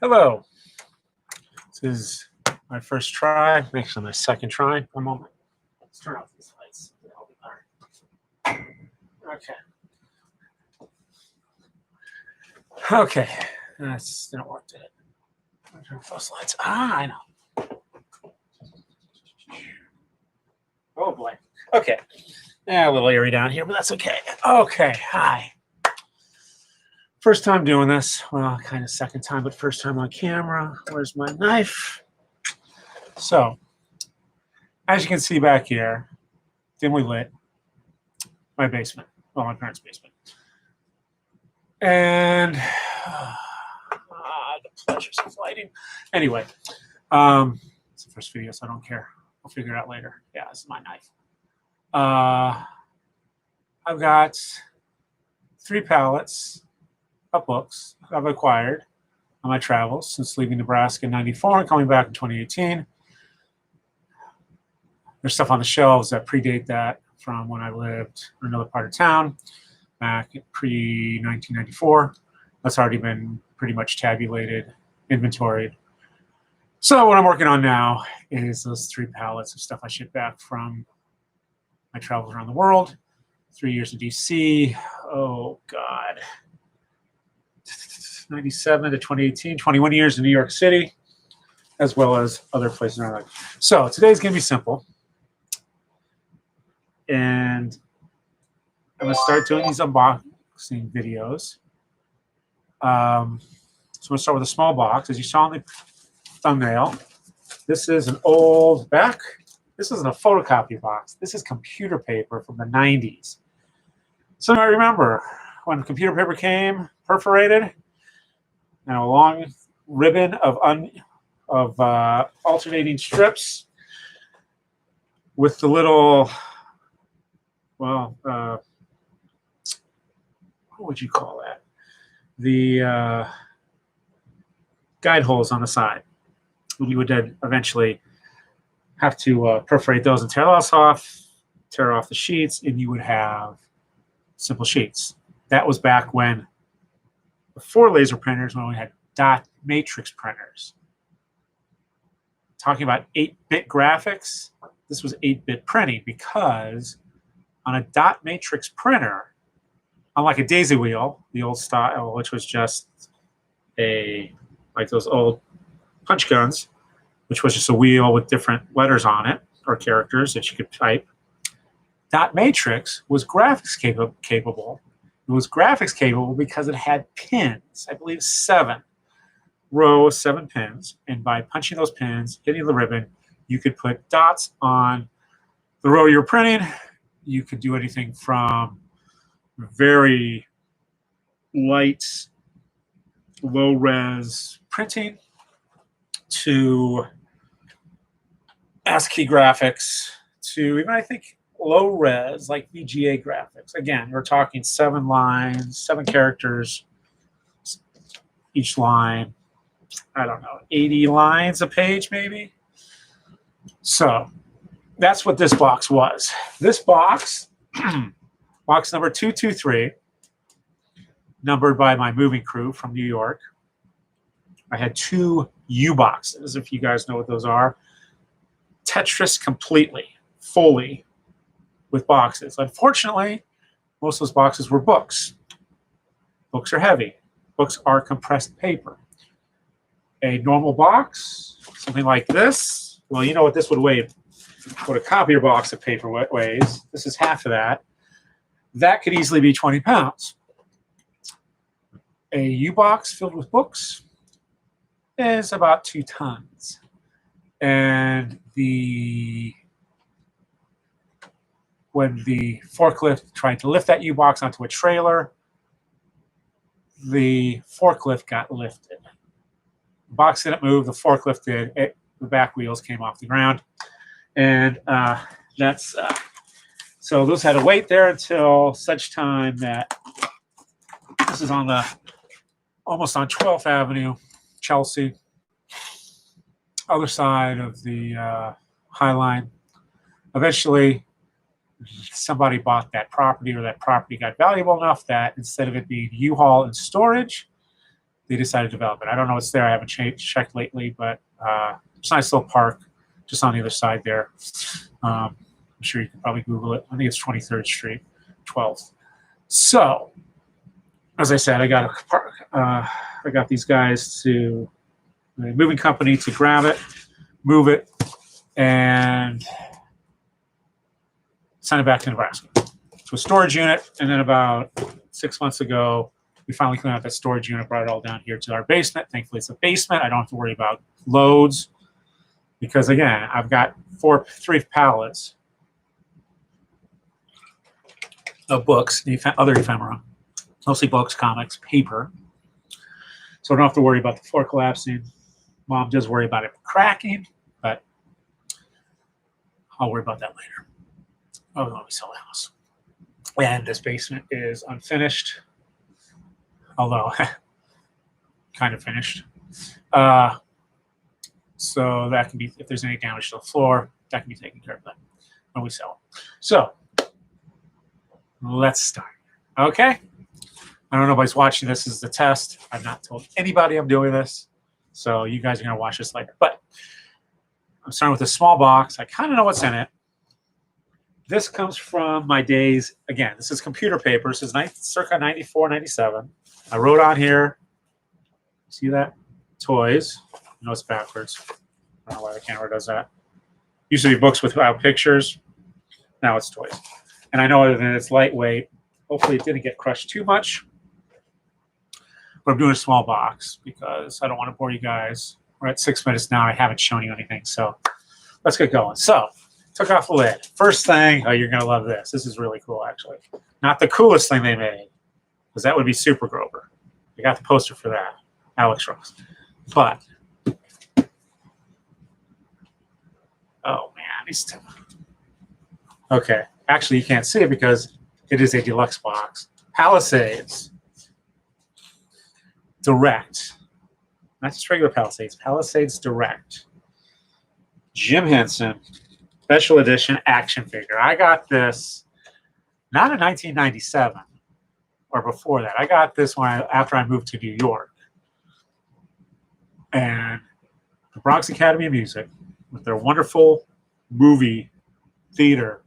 Hello. This is my first try, actually my second try. One moment. Let's turn off these lights. Okay. Okay. That didn't work, did it? Turn off those lights. I know. Oh boy. Okay. Yeah, a little eerie down here, but that's okay. Okay. Hi. First time doing this. Well, kind of second time, but first time on camera. Where's my knife? So, as you can see back here, dimly lit, my basement. Well, my parents' basement. And the pleasures of lighting. Anyway, it's the first video, so I don't care. I'll figure it out later. Yeah, this is my knife. I've got 3 pallets of books I've acquired on my travels since leaving Nebraska in '94 and coming back in 2018. There's stuff on the shelves that predate that from when I lived in another part of town back pre-1994. That's already been pretty much tabulated, inventoried. So what I'm working on now is those 3 pallets of stuff I shipped back from my travels around the world. 3 years in DC. Oh, God. 97 to 2018, 21 years in New York City, as well as other places around. So today's going to be simple. And I'm going to start doing these unboxing videos. So I'm going to start with a small box. As you saw in the thumbnail, this is an old back. This isn't a photocopy box. This is computer paper from the 90s. So I remember when computer paper came, perforated, and a long ribbon of alternating strips with the little, well, what would you call that? The guide holes on the side. You would then eventually have to perforate those and tear those off, tear off the sheets, and you would have simple sheets. That was back when, before laser printers, when we had dot matrix printers. Talking about 8-bit graphics, this was 8-bit printing, because on a dot matrix printer, unlike a daisy wheel, the old style, which was just like those old punch guns, which was just a wheel with different letters on it, or characters that you could type. Dot matrix was graphics capable. It was graphics capable because it had pins, I believe 7 rows, 7 pins. And by punching those pins, hitting the ribbon, you could put dots on the row you're printing. You could do anything from very light, low-res printing to ASCII graphics to even, I think, low-res, like VGA graphics. Again, we're talking 7 lines, 7 characters, each line, I don't know, 80 lines a page maybe. So that's what this box was. This box, box number 223, numbered by my moving crew from New York. I had 2 U-boxes, if you guys know what those are. Tetris completely, fully, with boxes. Unfortunately, most of those boxes were books. Books are heavy. Books are compressed paper. A normal box, something like this, well, you know what this would weigh, what a copier box of paper weighs. This is half of that. That could easily be 20 pounds. A U-box filled with books is about 2 tons. And when the forklift tried to lift that U-box onto a trailer, the forklift got lifted. The box didn't move, the forklift did. The back wheels came off the ground. And so those had to wait there until such time that this is on almost on 12th Avenue, Chelsea, other side of the High Line. Eventually, somebody bought that property, or that property got valuable enough that instead of it being U-Haul and storage, they decided to develop it. I don't know what's there. I haven't checked lately, but it's a nice little park just on the other side there. I'm sure you can probably Google it. I think it's 23rd Street, 12th. So, as I said, I got these guys to the moving company to grab it, move it, and send it back to Nebraska to a storage unit. And then about 6 months ago, we finally cleaned out that storage unit, brought it all down here to our basement. Thankfully, it's a basement. I don't have to worry about loads because, again, I've got 3 pallets of books, other ephemera, mostly books, comics, paper. So I don't have to worry about the floor collapsing. Mom does worry about it cracking, but I'll worry about that later. Oh, when we sell the house. And this basement is unfinished, although kind of finished. So that can be, if there's any damage to the floor, that can be taken care of then when we sell it. So let's start. Okay. I don't know if nobody's watching this as the test. I've not told anybody I'm doing this. So you guys are going to watch this later. But I'm starting with a small box. I kind of know what's in it. This comes from my days. Again, this is computer paper. This is circa 94, 97. I wrote on here, see that? Toys. I know it's backwards. I don't know why the camera does that. Used to be books without pictures. Now it's toys. And I know that it's lightweight. Hopefully it didn't get crushed too much. But I'm doing a small box because I don't want to bore you guys. We're at 6 minutes now. I haven't shown you anything. So let's get going. So took off the lid. First thing, oh, you're going to love this. This is really cool, actually. Not the coolest thing they made, because that would be Super Grover. I got the poster for that. Alex Ross. But, oh, man. These two. Okay. Actually, you can't see it because it is a deluxe box. Palisades. Direct. Not just regular Palisades. Palisades Direct. Jim Henson. Special edition action figure. I got this not in 1997 or before that. I got this after I moved to New York. And the Bronx Academy of Music, with their wonderful movie theater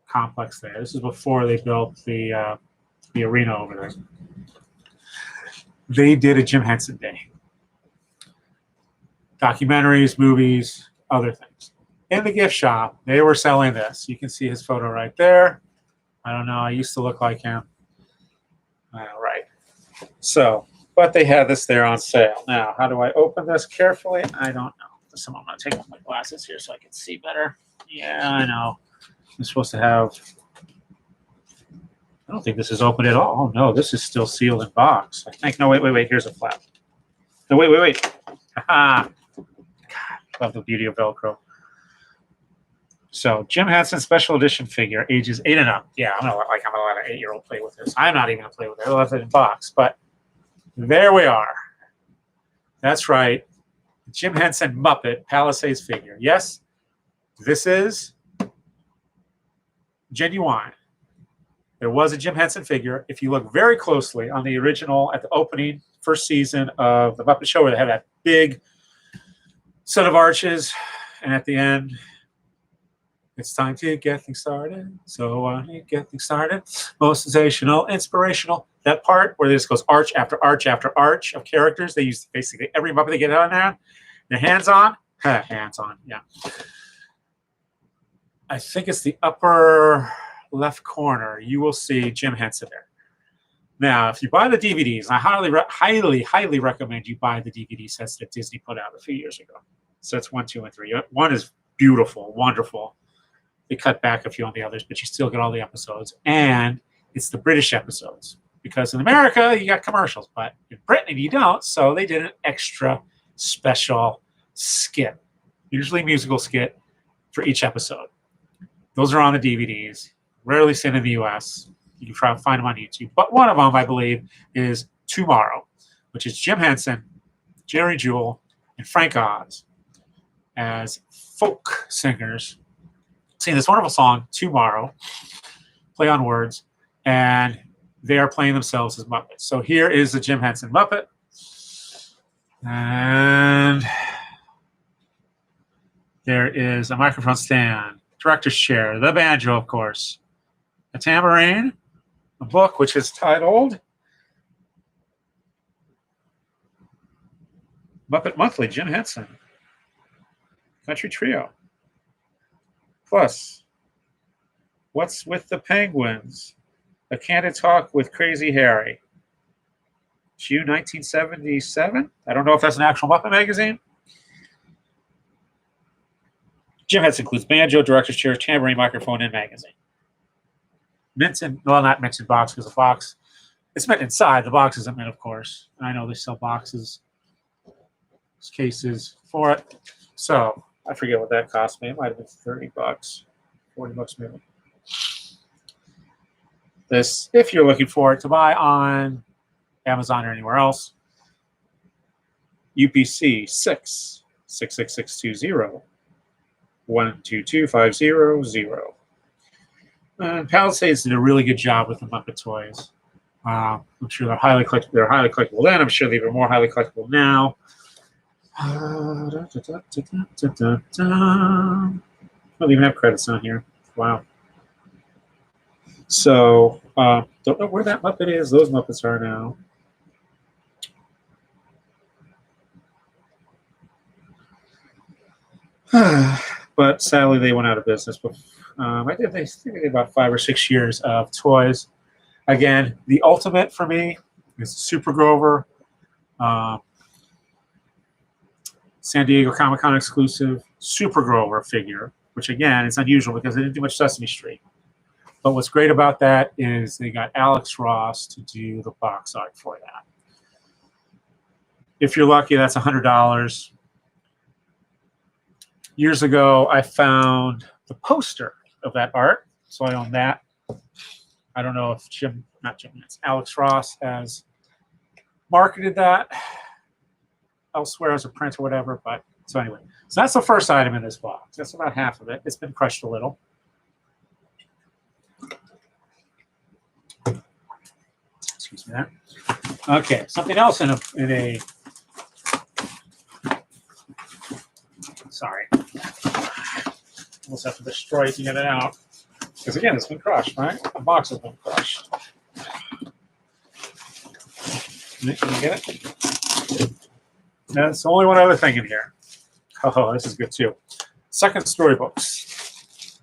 complex there. This is before they built the arena over there. They did a Jim Henson Day. Documentaries, movies, other things. In the gift shop, they were selling this. You can see his photo right there. I don't know. I used to look like him. Right. So, but they had this there on sale. Now, how do I open this carefully? I don't know. I'm going to take off my glasses here so I can see better. Yeah, I know. I'm supposed to have... I don't think this is open at all. Oh, no. This is still sealed in box. I think... No, wait. Here's a flap. No, wait. God, love the beauty of Velcro. So, Jim Henson Special Edition figure, ages 8 and up. Yeah, I'm going to let an 8-year-old play with this. I'm not even going to play with it. I left it in box. But there we are. That's right. Jim Henson Muppet Palisades figure. Yes, this is genuine. There was a Jim Henson figure. If you look very closely on the original at the opening first season of the Muppet Show, where they have that big set of arches, and at the end, it's time to get things started. So get things started. Most sensational, inspirational. That part where this goes arch after arch after arch of characters. They use basically every Muppet they get on there. Their hands on. Hands on, yeah. I think it's the upper left corner. You will see Jim Henson there. Now, if you buy the DVDs, I highly recommend you buy the DVD sets that Disney put out a few years ago. Sets 1, 2, and 3. One is beautiful, wonderful. They cut back a few on the others, but you still get all the episodes. And it's the British episodes. Because in America, you got commercials, but in Britain, you don't. So they did an extra special skit, usually musical skit, for each episode. Those are on the DVDs. Rarely seen in the U.S. You can try to find them on YouTube. But one of them, I believe, is Tomorrow, which is Jim Henson, Jerry Jewell, and Frank Oz as folk singers sing this wonderful song, Tomorrow, play on words, and they are playing themselves as Muppets. So here is the Jim Henson Muppet. And there is a microphone stand, director's chair, the banjo, of course, a tambourine, a book which is titled Muppet Monthly, Jim Henson, Country Trio. Plus, What's with the Penguins? A Candid Talk with Crazy Harry. June 1977. I don't know if that's an actual Muppet magazine. Jim Henson includes banjo, director's chair, tambourine, microphone, and magazine. Minted, well, not minted box because the box, it's meant inside. The box isn't meant, of course. I know they sell boxes, cases for it. So I forget what that cost me. It might have been $30, $40 maybe. This, if you're looking for it to buy on Amazon or anywhere else, UPC 66620 122500. Palisades did a really good job with the Muppet toys. I'm sure they're highly collectible. They're highly collectible then. I'm sure they're even more highly collectible now. Don't even have credits on here. Wow. So, don't know where that Muppet is. Those Muppets are now. But sadly, they went out of business. But I think they did about 5 or 6 years of toys. Again, the ultimate for me is Super Grover, San Diego Comic-Con exclusive Super Grover figure, which again is unusual because they didn't do much Sesame Street. But what's great about that is they got Alex Ross to do the box art for that. If you're lucky, that's $100. Years ago, I found the poster of that art, so I own that. I don't know if Alex Ross has marketed that elsewhere as a print or whatever, but so anyway. So that's the first item in this box. That's about half of it. It's been crushed a little. Excuse me there. Okay, something else in a sorry. Almost have to destroy it to get it out. Because again, it's been crushed, right? The box has been crushed. Can you get it? That's the only one other thing in here. Oh, this is good too. Second storybooks.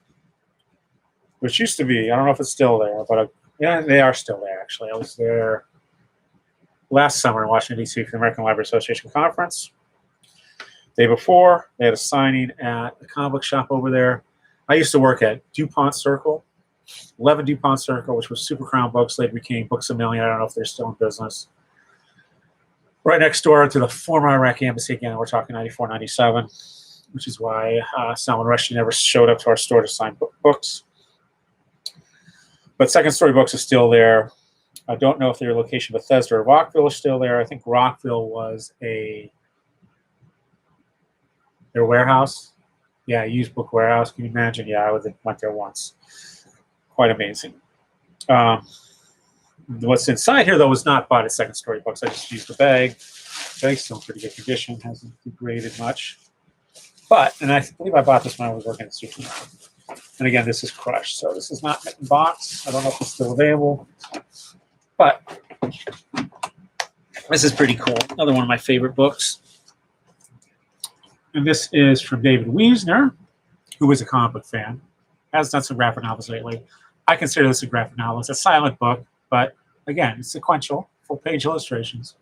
Which used to be, I don't know if it's still there, but yeah, they are still there actually. I was there last summer in Washington, D.C. for the American Library Association conference. Day before, they had a signing at the comic book shop over there. I used to work at DuPont Circle, 11 DuPont Circle, which was Super Crown Books, later became Books A Million. I don't know if they're still in business. Right next door to the former Iraq Embassy, again, we're talking 94, 97, which is why Salman Rushdie never showed up to our store to sign books. But Second Story Books is still there. I don't know if their location, Bethesda or Rockville, is still there. I think Rockville was their warehouse. Yeah, used book warehouse. Can you imagine? Yeah, I went there once. Quite amazing. What's inside here, though, was not bought at Second Story Books. I just used the bag. The bag's still in pretty good condition. Hasn't degraded much. But, and I believe I bought this when I was working at Super. And again, this is crushed. So this is not in box. I don't know if it's still available. But this is pretty cool. Another one of my favorite books. And this is from David Wiesner, who is a comic book fan. Has done some graphic novels lately. I consider this a graphic novel. It's a silent book, but again, it's sequential, full-page illustrations.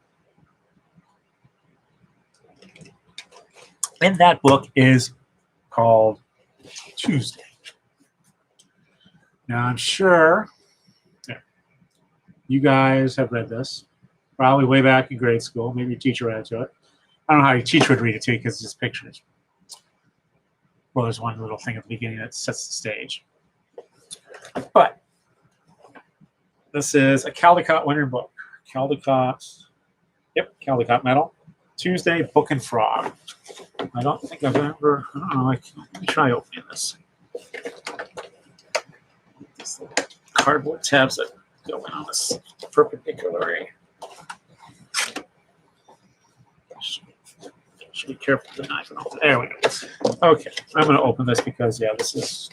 And that book is called Tuesday. Now, I'm sure you guys have read this, probably way back in grade school. Maybe your teacher read it to it. I don't know how your teacher would read it to you because it's just pictures. Well, there's one little thing at the beginning that sets the stage. But this is a Caldecott winter book. Caldecott, yep, Caldecott metal. Tuesday, Book and Frog. I don't think I've ever, I don't know, let me try opening this. These little cardboard tabs that go in on this perpendicularly. Should be careful with the knife and all. There we go. Okay, I'm going to open this because, yeah, this is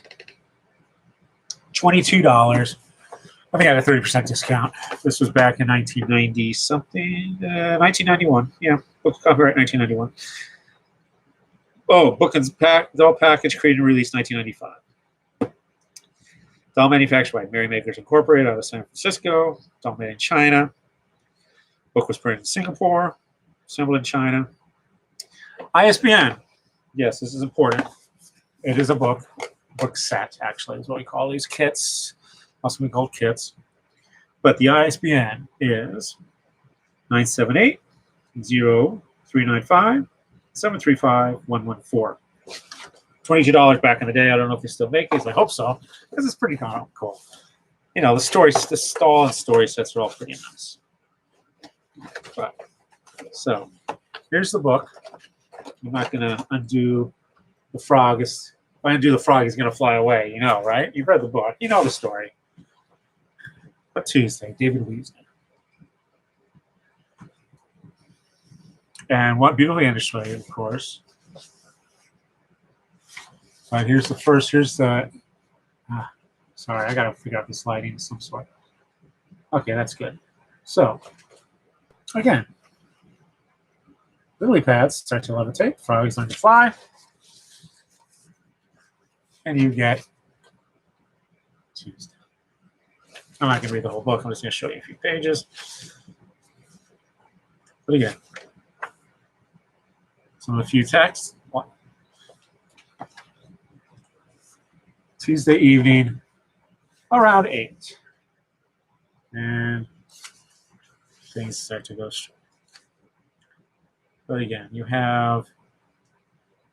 $22. I think I had a 30% discount. This was back in 1990 something, 1991. Yeah, book copyright 1991. Oh, book and doll package created and released 1995. Doll manufactured by Merrymakers Incorporated out of San Francisco. Doll made in China. Book was printed in Singapore. Assembled in China. ISBN. Yes, this is important. It is a book. Book set, actually, is what we call these kits. Also be called kits. But the ISBN is 978-0395-735-114. $22 back in the day. I don't know if they still make these. I hope so, because it's pretty cool. You know, the stall and story sets are all pretty nice. But, so, here's the book. I'm not going to undo the frog. If I undo the frog, he's going to fly away. You know, right? You've read the book. You know the story. But Tuesday, David Weasley. And what beautifully illustrated, of course. But here's the first. Here's the. Sorry, I got to figure out this lighting of some sort. Okay, that's good. So, again, lily pads start to levitate. Frogs learn to fly. And you get Tuesday. I'm not going to read the whole book. I'm just going to show you a few pages. But again, some of the few texts. Tuesday evening, around 8. And things start to go straight. But again, you have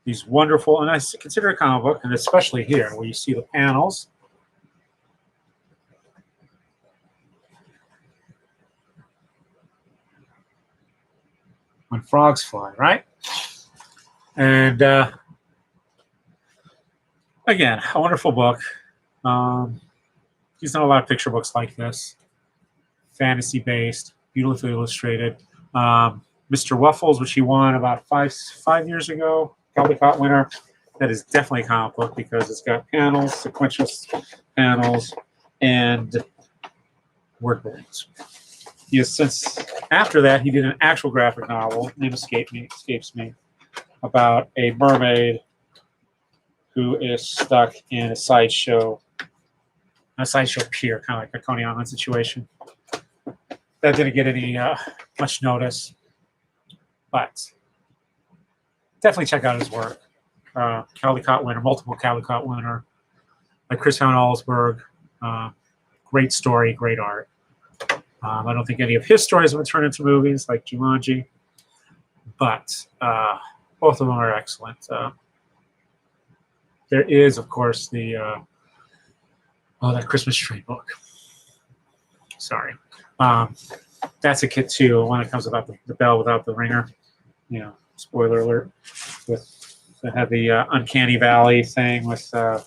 these wonderful, and I consider a comic book, and especially here, where you see the panels. When frogs fly, right? And again, a wonderful book. He's done a lot of picture books like this, fantasy-based, beautifully illustrated. Mr. Waffles, which he won about five years ago, Caldecott winner. That is definitely a comic book because it's got panels, sequential panels, and word balloons. He has since after that he did an actual graphic novel. Name escapes me about a mermaid who is stuck in a sideshow pier, kind of like a Coney Island situation. That didn't get any much notice, but definitely check out his work. Caldecott winner, multiple Caldecott winner, by Chris Van Allsburg. Great story, great art. I don't think any of his stories have been turned into movies like Jumanji, but both of them are excellent. There is, of course, the that Christmas tree book. Sorry, that's a kit too. One that comes without the bell, without the ringer. You know, spoiler alert. That had the Uncanny Valley thing with Tom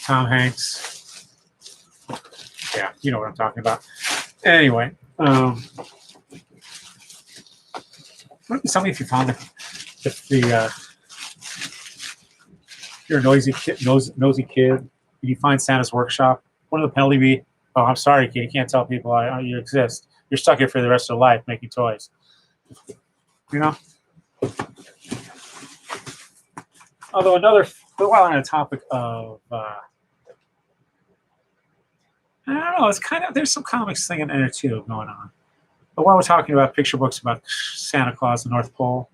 Hanks. Yeah, you know what I'm talking about. Anyway, tell me if you found if you're a nosy kid, and you find Santa's Workshop, one of the penalty be, oh, I'm sorry, kid, you can't tell people you exist. You're stuck here for the rest of your life making toys. You know? Although while on the topic of, I don't know, it's kind of, there's some comics thing in there too going on. But while we're talking about picture books about Santa Claus, the North Pole,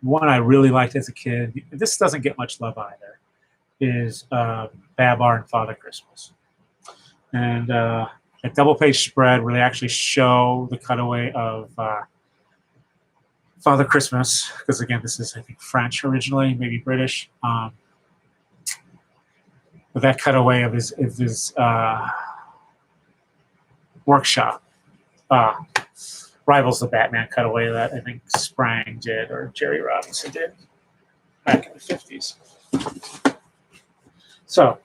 one I really liked as a kid, this doesn't get much love either, is Babar and Father Christmas. And a double-page spread where they actually show the cutaway of Father Christmas, because again, this is, I think, French originally, maybe British. But that cutaway of his workshop rivals the Batman cutaway that I think Sprang did or Jerry Robinson did back in the 50s. So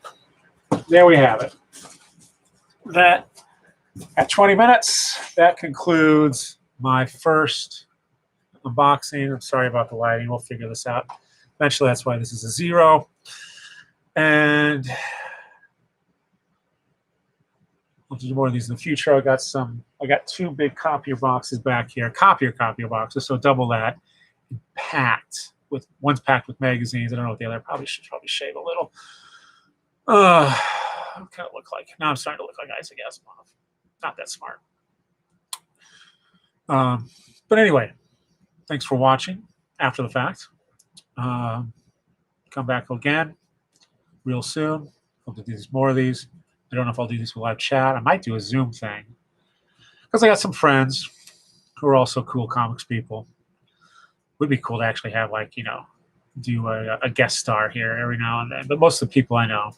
there we have it. That at 20 minutes, that concludes my first unboxing. I'm sorry about the lighting. We'll figure this out. Eventually, that's why this is a 0. And I'll do more of these in the future. I got 2 big copier boxes back here. Copier boxes, so double that. Packed with, one's packed with magazines. I don't know what the other, probably should shave a little. What kind of look like? Now I'm starting to look like Isaac Asimov. Not that smart. But anyway, thanks for watching after the fact. Come back again real soon. I'll do more of these. I don't know if I'll do these with live chat. I might do a Zoom thing because I got some friends who are also cool comics people. Would be cool to actually have, like, you know, do a guest star here every now and then. But most of the people I know,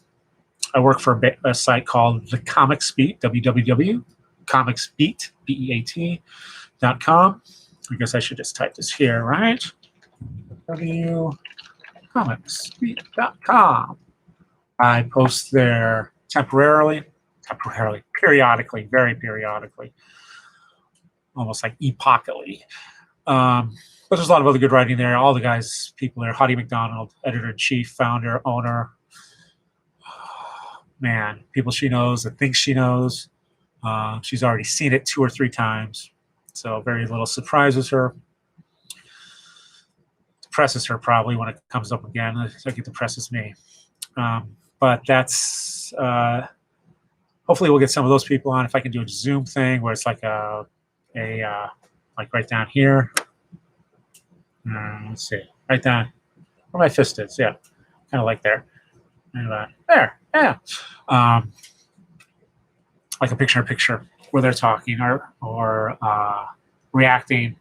I work for a site called The Comics Beat, www.comicsbeat.com. I guess I should just type this here, right? www.comicsbeat.com. I post there periodically, very periodically, almost like epochically. But there's a lot of other good writing there. All the guys, people there. Howdy McDonald, editor-in-chief, founder, owner. Man, people she knows, the things she knows. She's already seen it 2 or 3 times. So very little surprises her. Depresses her probably when it comes up again. I think it depresses me. But that's, hopefully we'll get some of those people on. If I can do a Zoom thing where it's like like right down here. Let's see, right down where my fist is. Yeah, kind of like there. And there, yeah. Like a picture-in-picture where they're talking or reacting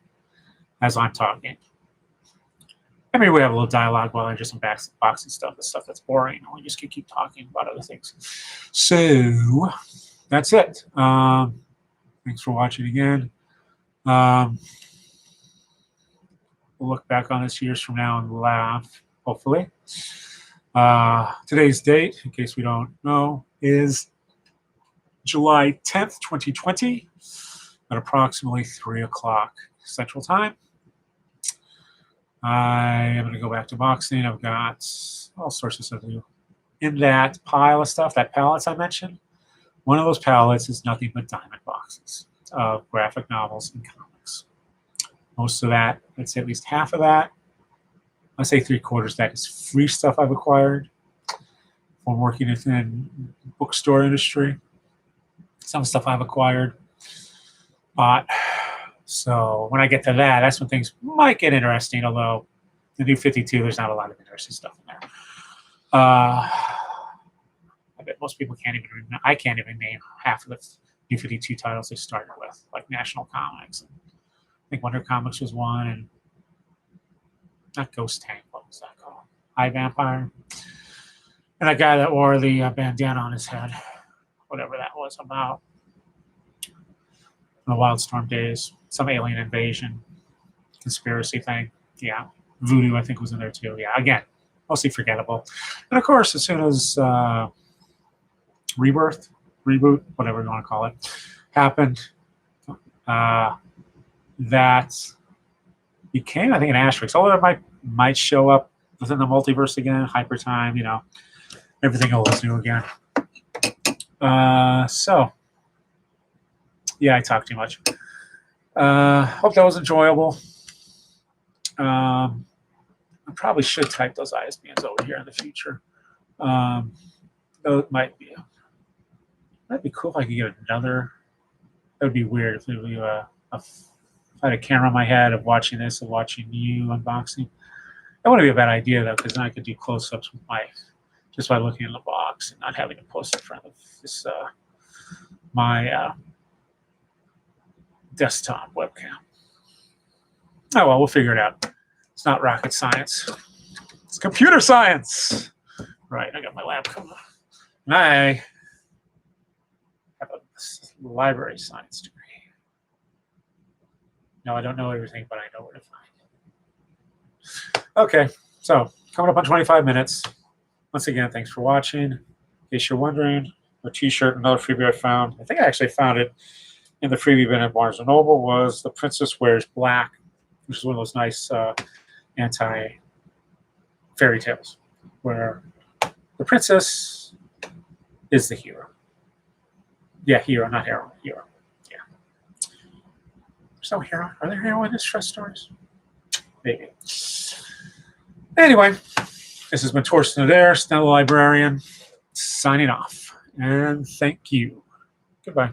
as I'm talking. I mean, we have a little dialogue while I just unboxing stuff, the stuff that's boring. We just can keep talking about other things. So that's it. Thanks for watching again. We'll look back on this years from now and laugh, hopefully. Today's date, in case we don't know, is July 10th, 2020 at approximately 3 o'clock Central Time. I am going to go back to boxing. I've got all sorts of stuff to do. In that pile of stuff, that pallets I mentioned, one of those pallets is nothing but diamond boxes of graphic novels and comics. Most of that, I'd say at least half of that, I'd say 3/4 of that is free stuff I've acquired from working in the bookstore industry. Some stuff I've acquired. So when I get to that, that's when things might get interesting, although the new 52, there's not a lot of interesting stuff in there. I bet most people can't even remember. I can't even name half of the new 52 titles they started with, like National Comics. I think Wonder Comics was one, and not Ghost Tank, what was that called? High Vampire. And that guy that wore the bandana on his head, whatever that was about. In the Wildstorm days, some alien invasion, conspiracy thing. Yeah. Voodoo, I think, was in there too. Yeah, again, mostly forgettable. And of course, as soon as reboot, whatever you want to call it, happened, that became, I think, an asterisk. Although it might show up within the multiverse again, hyper time, you know, everything else new again. So, yeah, I talk too much. Hope that was enjoyable. I probably should type those ISBNs over here in the future. Though it might be cool if I could get another. That would be weird if it would I had a camera in my head of watching this and watching you unboxing. That wouldn't be a bad idea though, because then I could do close-ups with just by looking in the box and not having to post in front of this my desktop webcam. Oh well, we'll figure it out. It's not rocket science. It's computer science. Right, I got my lab coming up. And I have a library science degree. No, I don't know everything, but I know where to find it. Okay, so coming up on 25 minutes. Once again, thanks for watching. In case you're wondering, a t-shirt, another freebie I found. I think I actually found it in the freebie bin at Barnes & Noble, was The Princess Wears Black. which is one of those nice anti-fairy tales where the princess is the hero. Yeah, hero, not heroine. Hero. Yeah. There's no hero. Are there heroine in distress stories? Maybe. Anyway, this has been Torsten Adair, Sten the Librarian, signing off. And thank you. Goodbye.